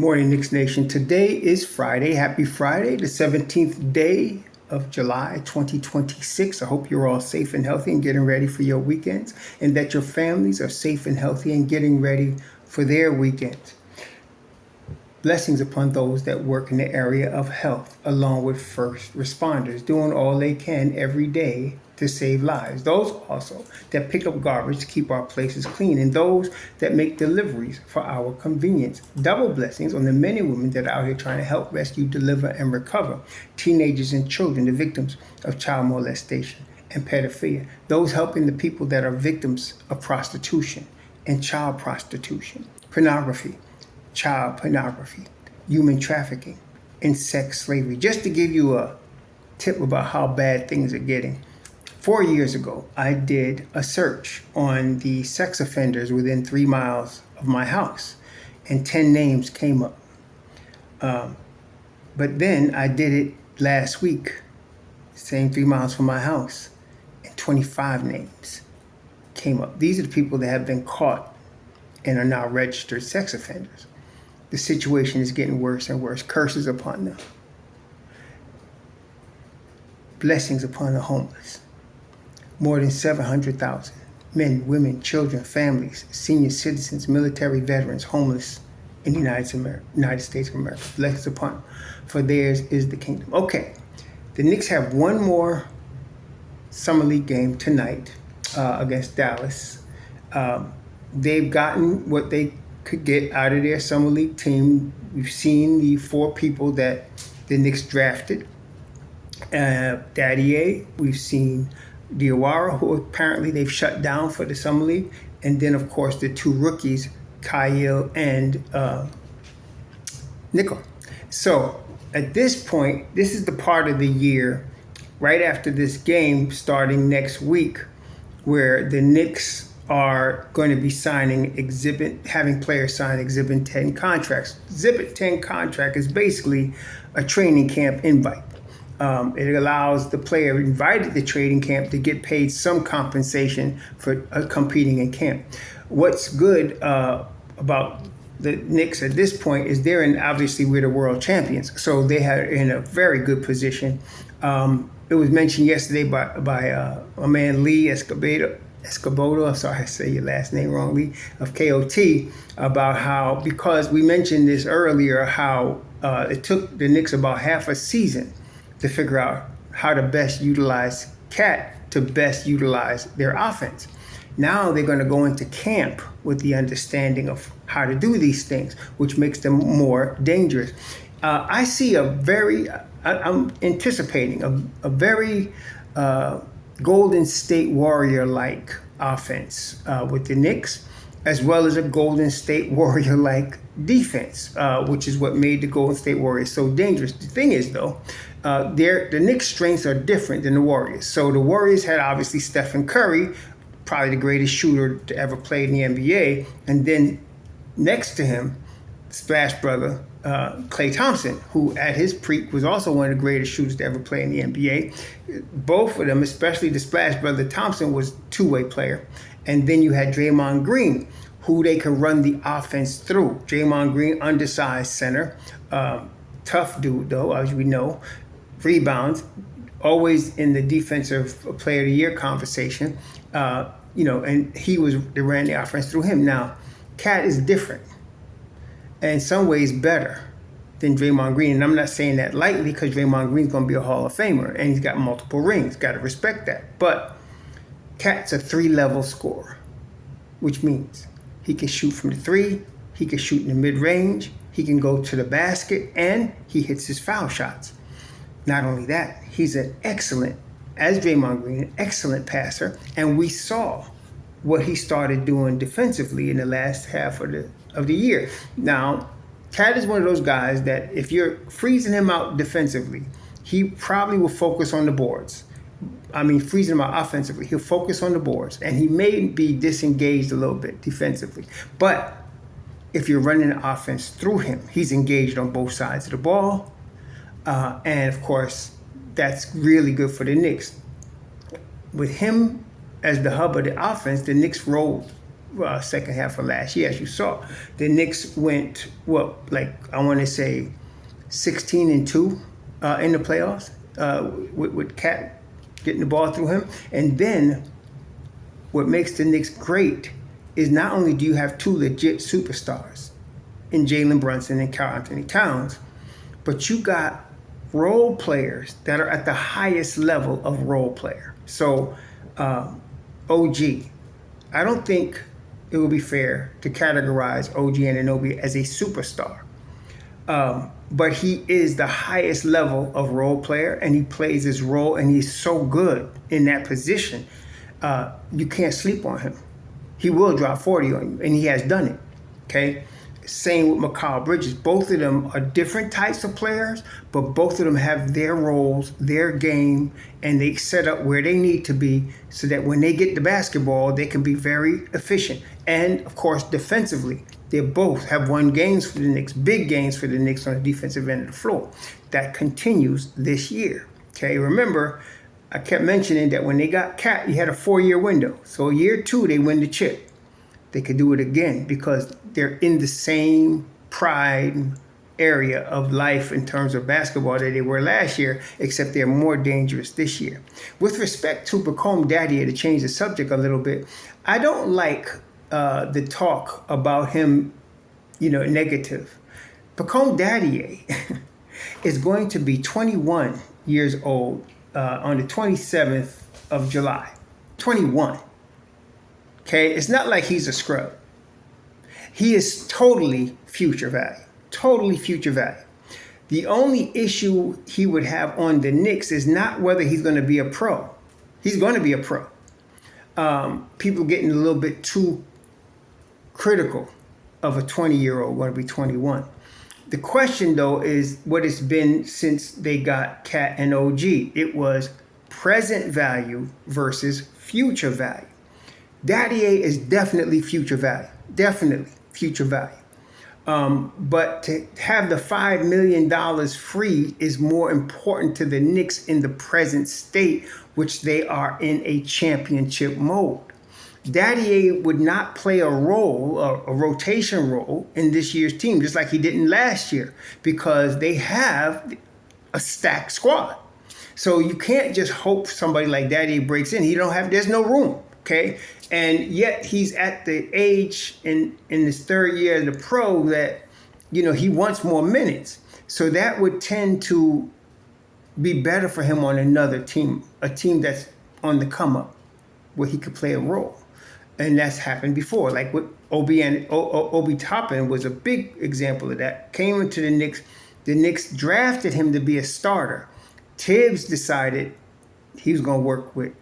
Morning, Knicks Nation. Today is Friday. Happy Friday, the 17th day of July 2026. I hope you're all safe and healthy and getting ready for your weekends, and that your families are safe and healthy and getting ready for their weekends. Blessings upon those that work in the area of health, along with first responders, doing all they can every day to save lives. Those also that pick up garbage to keep our places clean, and those that make deliveries for our convenience. Double blessings on the men and women that are out here trying to help rescue, deliver, and recover teenagers and children, the victims of child molestation and pedophilia. Those helping the people that are victims of prostitution and child prostitution, pornography, child pornography, human trafficking, and sex slavery. Just to give you a tip about how bad things are getting. 4 years ago, I did a search on the sex offenders within 3 miles of my house, and 10 names came up. But then I did it last week, same 3 miles from my house, and 25 names came up. These are the people that have been caught and are now registered sex offenders. The situation is getting worse and worse. Curses upon them. Blessings upon the homeless. More than 700,000 men, women, children, families, senior citizens, military veterans, homeless in the United States of America. Blessings upon them, for theirs is the kingdom. Okay, the Knicks have one more summer league game tonight against Dallas. They've gotten what they could get out of their summer league team. We've seen the 4 people that the Knicks drafted. Daddy, we've seen Diawara, who apparently they've shut down for the summer league, and then of course the 2 rookies, Kyle and Nickel. So at this point, this is the part of the year right after this game starting next week where the Knicks are going to be having players sign Exhibit 10 contracts. Exhibit 10 contract is basically a training camp invite. It allows the player invited to training camp to get paid some compensation for competing in camp. What's good about the Knicks at this point is obviously we're the world champions, so they are in a very good position. It was mentioned yesterday by a man, Lee Escobodo, I'm sorry I say your last name wrong, Lee, of KOT, about how, because we mentioned this earlier, how it took the Knicks about half a season to figure out how to best utilize Cat to best utilize their offense. Now they're going to go into camp with the understanding of how to do these things, which makes them more dangerous. I see I'm anticipating a very Golden State Warrior-like offense with the Knicks, as well as a Golden State Warrior-like defense, which is what made the Golden State Warriors so dangerous. The thing is, though, the Knicks' strengths are different than the Warriors. So the Warriors had obviously Stephen Curry, probably the greatest shooter to ever play in the NBA, and then next to him, Splash Brother, Klay Thompson, who at his peak was also one of the greatest shooters to ever play in the NBA. Both of them, especially the Splash Brother Thompson, was a two-way player. And then you had Draymond Green, who they could run the offense through. Draymond Green, undersized center, tough dude though, as we know, rebounds, always in the defensive player of the year conversation, and they ran the offense through him. Now, Cat is different, and in some ways better than Draymond Green. And I'm not saying that lightly, because Draymond Green's going to be a Hall of Famer, and he's got multiple rings. Got to respect that. But Cat's a 3-level scorer, which means he can shoot from the 3, he can shoot in the mid-range, he can go to the basket, and he hits his foul shots. Not only that, he's as Draymond Green, an excellent passer, and we saw what he started doing defensively in the last half of the year. Now, Cat is one of those guys that if you're freezing him out defensively, he probably will focus on the boards. Freezing him out offensively, he'll focus on the boards, and he may be disengaged a little bit defensively. But if you're running the offense through him, he's engaged on both sides of the ball. And of course, that's really good for the Knicks. With him as the hub of the offense, the Knicks rolled second half of last year, as you saw. The Knicks went, I want to say 16-2 in the playoffs with Cat getting the ball through him. And then what makes the Knicks great is not only do you have two legit superstars in Jalen Brunson and Karl Anthony Towns, but you got role players that are at the highest level of role player. So OG, I don't think it would be fair to categorize OG Anunoby as a superstar. But he is the highest level of role player, and he plays his role, and he's so good in that position. You can't sleep on him. He will drop 40 on you, and he has done it, okay? Same with Mikal Bridges. Both of them are different types of players, but both of them have their roles, their game, and they set up where they need to be so that when they get the basketball, they can be very efficient. And, of course, defensively, they both have won games for the Knicks, big games for the Knicks on the defensive end of the floor. That continues this year, okay? Remember, I kept mentioning that when they got Cat, you had a 4-year window. So year 2, they win the chip. They could do it again because they're in the same pride area of life in terms of basketball that they were last year, except they're more dangerous this year. With respect to Bacome Daddier, to change the subject a little bit, I don't like the talk about him, negative. Bacome Daddier is going to be 21 years old on the 27th of July. 21. Okay, it's not like he's a scrub. He is totally future value. Totally future value. The only issue he would have on the Knicks is not whether he's going to be a pro. He's going to be a pro. People getting a little bit too critical of a 20-year-old going to be 21. The question, though, is what it's been since they got Cat and OG. It was present value versus future value. Daddier is definitely future value. Definitely future value. But to have the $5 million free is more important to the Knicks in the present state, which they are in a championship mode. Daddier would not play a role, a rotation role in this year's team, just like he didn't last year, because they have a stacked squad. So you can't just hope somebody like Daddier breaks in. There's no room, okay? And yet he's at the age in his third year as a pro that, he wants more minutes. So that would tend to be better for him on another team, a team that's on the come up, where he could play a role. And that's happened before. Like with Obi Toppin was a big example of that. Came into the Knicks. The Knicks drafted him to be a starter. Tibbs decided he was going to work with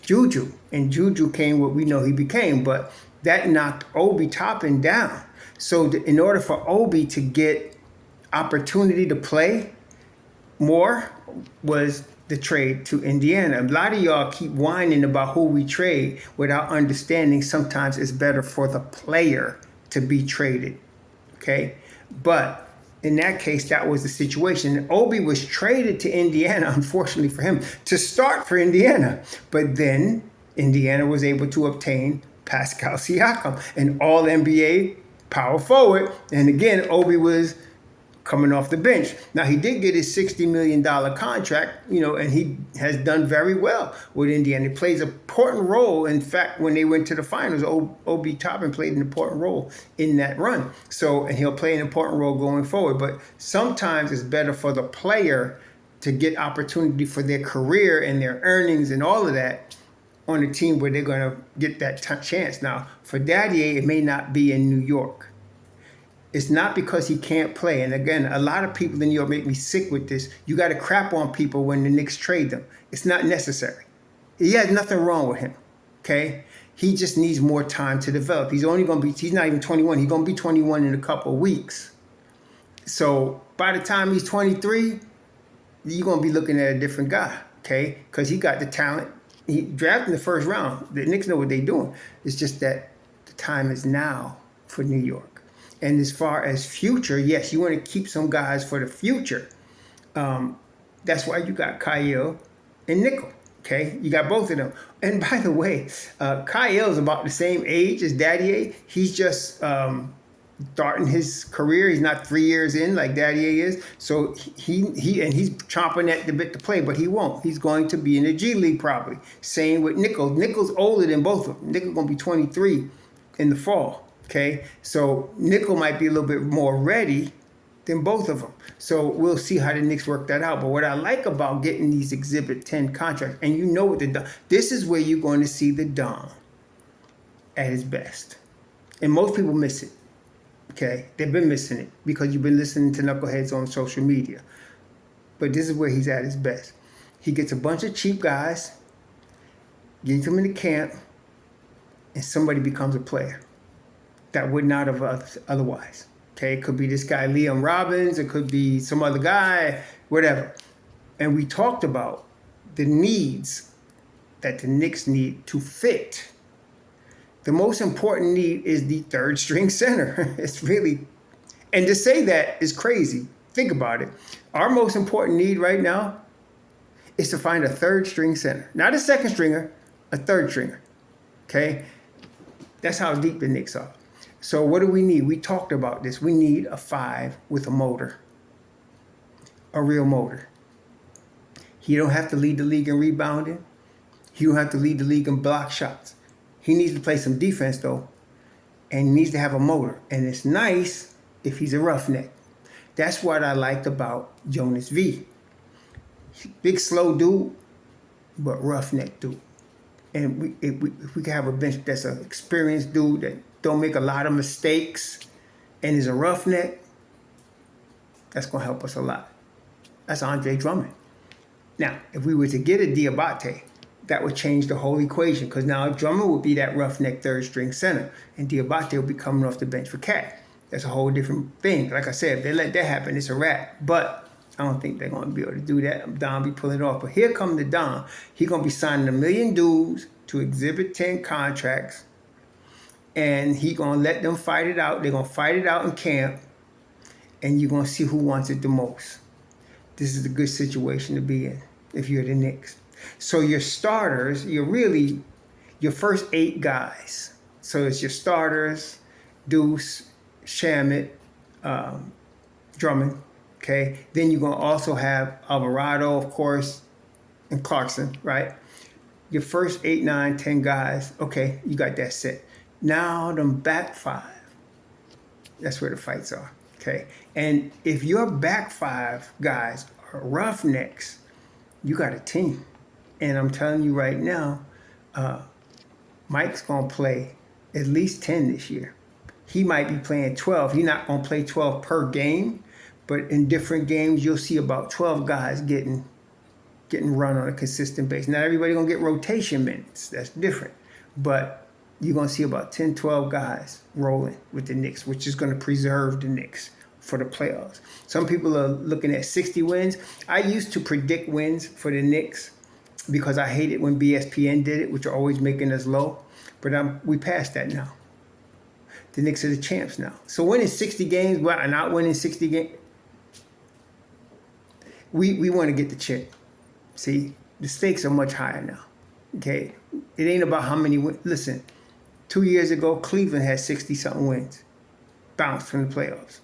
Juju. And Juju came what we know he became. But that knocked Obi Toppin down. So in order for Obi to get opportunity to play more was the trade to Indiana. A lot of y'all keep whining about who we trade without understanding sometimes it's better for the player to be traded, okay? But in that case, that was the situation. Obi was traded to Indiana, unfortunately for him, to start for Indiana. But then Indiana was able to obtain Pascal Siakam, an all-NBA power forward. And again, Obi was coming off the bench. Now, he did get his $60 million contract, and he has done very well with Indiana. He plays an important role. In fact, when they went to the finals, Obi Toppin played an important role in that run. So, and he'll play an important role going forward. But sometimes it's better for the player to get opportunity for their career and their earnings and all of that on a team where they're going to get that chance. Now, for Daddier, it may not be in New York. It's not because he can't play. And again, a lot of people in New York make me sick with this. You got to crap on people when the Knicks trade them. It's not necessary. He has nothing wrong with him, okay? He just needs more time to develop. He's not even 21. He's going to be 21 in a couple of weeks. So by the time he's 23, you're going to be looking at a different guy, okay? Because he got the talent. He drafted in the first round. The Knicks know what they're doing. It's just that the time is now for New York. And as far as future, yes, you want to keep some guys for the future. That's why you got Kyle and Nickel. Okay, you got both of them. And by the way, Kyle's about the same age as Daddy A. He's just starting his career. He's not 3 years in like Daddy A is. So he's chomping at the bit to play, but he won't. He's going to be in the G League probably. Same with Nichols. Nichols older than both of them. Nichols going to be 23 in the fall. Okay, so Nickel might be a little bit more ready than both of them. So we'll see how the Knicks work that out. But what I like about getting these Exhibit 10 contracts, and you know what this is where you're going to see the Don at his best. And most people miss it. Okay, they've been missing it because you've been listening to knuckleheads on social media. But this is where he's at his best. He gets a bunch of cheap guys, gets them in the camp, and somebody becomes a player that would not have otherwise. Okay, it could be this guy, Liam Robbins. It could be some other guy, whatever. And we talked about the needs that the Knicks need to fit. The most important need is the third string center. It's really, and to say that is crazy. Think about it. Our most important need right now is to find a third string center. Not a second stringer, a third stringer. Okay? That's how deep the Knicks are. So what do we need? We talked about this. We need a 5 with a motor. A real motor. He don't have to lead the league in rebounding. He don't have to lead the league in block shots. He needs to play some defense, though. And he needs to have a motor. And it's nice if he's a roughneck. That's what I liked about Jonas V. Big, slow dude, but roughneck dude. And if we can have a bench that's an experienced dude that don't make a lot of mistakes and is a roughneck, that's going to help us a lot. That's Andre Drummond. Now, if we were to get a Diabate, that would change the whole equation because now Drummond would be that roughneck third string center and Diabate will be coming off the bench for Cat. That's a whole different thing. Like I said, if they let that happen, it's a wrap. But I don't think they're going to be able to do that. Don be pulling it off. But here comes the Don. He's going to be signing $1 million dues to Exhibit 10 contracts. And he's going to let them fight it out. They're going to fight it out in camp. And you're going to see who wants it the most. This is a good situation to be in if you're the Knicks. So your starters, you're really your first 8 guys. So it's your starters, Deuce, Shamet, Drummond. Okay. Then you're going to also have Alvarado, of course, and Clarkson, right? Your first 8, 9, 10 guys. Okay, you got that set. Now them back 5. That's where the fights are. Okay. And if your back 5 guys are roughnecks, you got a team. And I'm telling you right now, Mike's going to play at least 10 this year. He might be playing 12. He's not going to play 12 per game, but in different games, you'll see about 12 guys getting run on a consistent basis. Not everybody going to get rotation minutes. That's different. But you're going to see about 10, 12 guys rolling with the Knicks, which is going to preserve the Knicks for the playoffs. Some people are looking at 60 wins. I used to predict wins for the Knicks because I hated when BSPN did it, which are always making us low. But we passed that now. The Knicks are the champs now. So winning 60 games, but not winning 60 games, we want to get the chip. See, the stakes are much higher now. Okay? It ain't about how many wins. Listen, 2 years ago, Cleveland had 60-something wins. Bounced from the playoffs.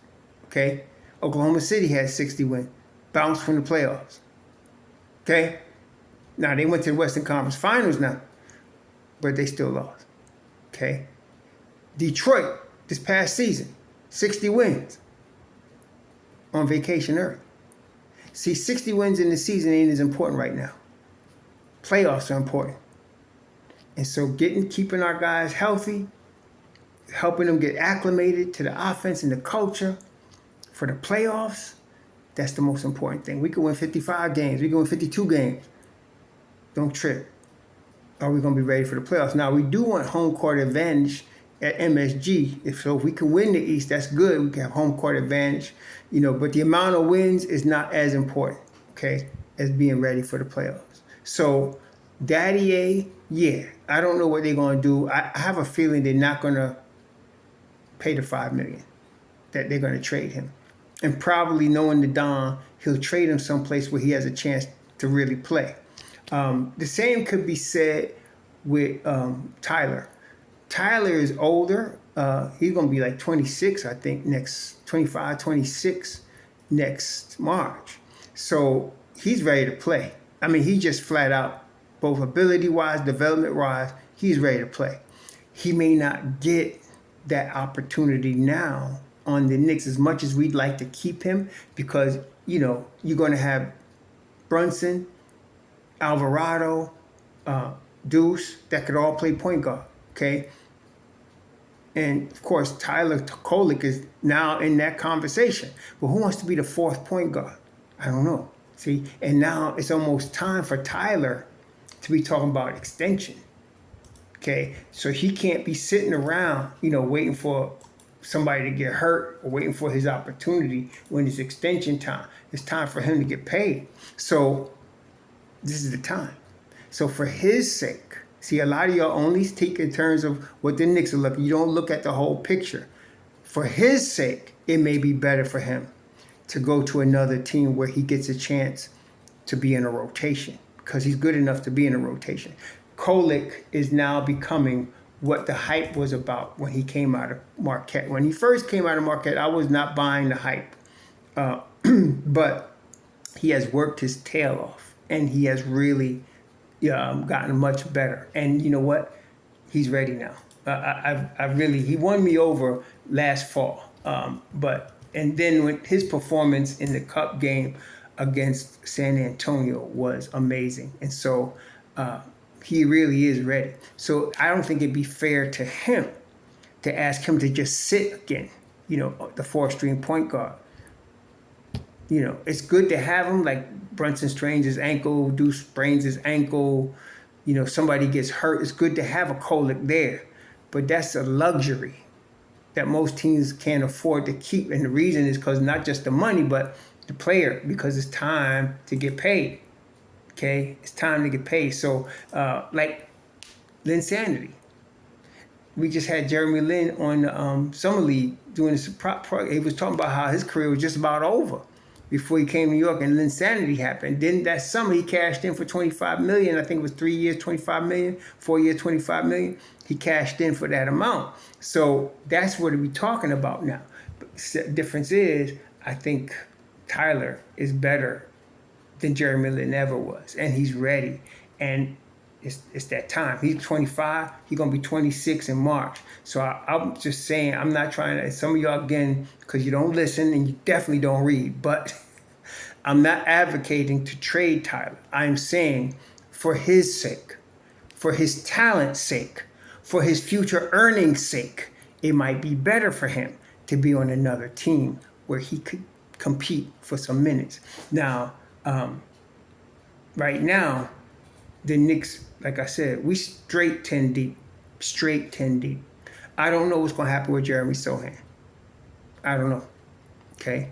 Okay? Oklahoma City had 60 wins. Bounced from the playoffs. Okay? Now, they went to the Western Conference Finals now, but they still lost. Okay? Detroit, this past season, 60 wins on vacation early. See, 60 wins in the season ain't as important right now. Playoffs are important. And so keeping our guys healthy, helping them get acclimated to the offense and the culture for the playoffs, that's the most important thing. We could win 55 games. We could win 52 games. Don't trip. Are we going to be ready for the playoffs? Now, we do want home court advantage at MSG. If we can win the East, that's good. We can have home court advantage, but the amount of wins is not as important, okay, as being ready for the playoffs. So, Daddy A, yeah, I don't know what they're going to do. I have a feeling they're not going to pay the $5 million, that they're going to trade him. And probably knowing the Don, he'll trade him someplace where he has a chance to really play. The same could be said with Tyler. Tyler is older. He's going to be like 26, I think, next 25, 26 next March. So he's ready to play. I mean, he just flat out, both ability-wise, development-wise, he's ready to play. He may not get that opportunity now on the Knicks as much as we'd like to keep him because, you're going to have Brunson, Alvarado, Deuce that could all play point guard, okay? And of course, Tyler Kolek is now in that conversation. But who wants to be the fourth point guard? I don't know. See, and now it's almost time for Tyler to be talking about extension. Okay, so he can't be sitting around, waiting for somebody to get hurt or waiting for his opportunity when it's extension time. It's time for him to get paid. So this is the time. So for his sake, see, a lot of y'all only take in terms of what the Knicks are looking. You don't look at the whole picture. For his sake, it may be better for him to go to another team where he gets a chance to be in a rotation because he's good enough to be in a rotation. Kolek is now becoming what the hype was about when he came out of Marquette. When he first came out of Marquette, I was not buying the hype. But he has worked his tail off, and he has really gotten much better. And you know what? He's ready now. He won me over last fall. And then when his performance in the Cup game against San Antonio was amazing. And so he really is ready. So I don't think it'd be fair to him to ask him to just sit again, the four-string point guard. It's good to have him, like Brunson strains his ankle, Deuce sprains his ankle, somebody gets hurt. It's good to have a Kolek there. But that's a luxury that most teams can't afford to keep. And the reason is because not just the money, but the player, because it's time to get paid. Okay? It's time to get paid. So, like Linsanity. We just had Jeremy Lin on the Summer League doing this. He was talking about how his career was just about over before he came to New York, and Linsanity happened. Then that summer he cashed in for $25 million. I think it was 3 years, $25 million, 4 years, $25 million. He cashed in for that amount. So that's what we're talking about now. But the difference is, I think Tyler is better than Jeremy Lin ever was, and he's ready. And it's that time. He's 25. He's going to be 26 in March. So I'm just saying, I'm not trying to, some of y'all, again, because you don't listen and you definitely don't read, but I'm not advocating to trade Tyler. I'm saying for his sake, for his talent's sake, for his future earnings sake, it might be better for him to be on another team where he could compete for some minutes. Now, right now, the Knicks, like I said, we straight 10 deep. Straight 10 deep. I don't know what's going to happen with Jeremy Sohan. I don't know. Okay?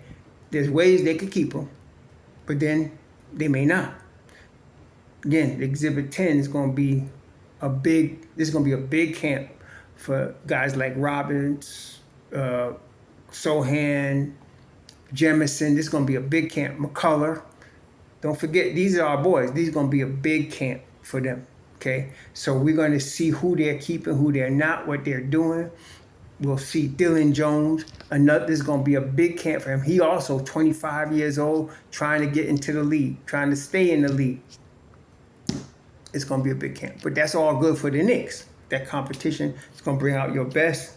There's ways they could keep him, but then they may not. Again, Exhibit 10 is going to be this is going to be a big camp for guys like Robbins, Sohan, Jemison. This is going to be a big camp. McCullough. Don't forget, these are our boys. These are going to be a big camp for them, okay? So we're going to see who they're keeping, who they're not, what they're doing. We'll see Dylan Jones. This is going to be a big camp for him. He also 25 years old, trying to get into the league, trying to stay in the league. It's going to be a big camp. But that's all good for the Knicks. That competition is going to bring out your best,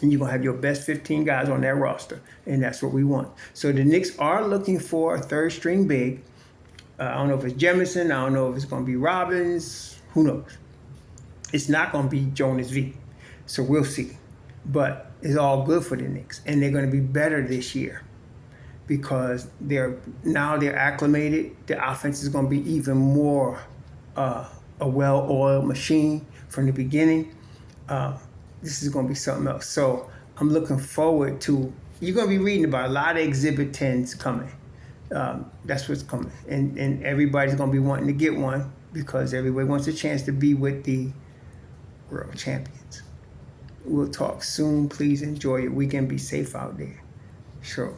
and you're going to have your best 15 guys on that roster, and that's what we want. So the Knicks are looking for a third-string big. I don't know if it's Jemison. I don't know if it's going to be Robbins. Who knows? It's not going to be Jonas V. So we'll see. But it's all good for the Knicks. And they're going to be better this year because they're acclimated. The offense is going to be even more a well-oiled machine from the beginning. This is going to be something else. So I'm looking forward to, you're going to be reading about a lot of Exhibit 10s coming. That's what's coming. And everybody's going to be wanting to get one because everybody wants a chance to be with the world champions. We'll talk soon. Please enjoy your weekend. Be safe out there. Sure.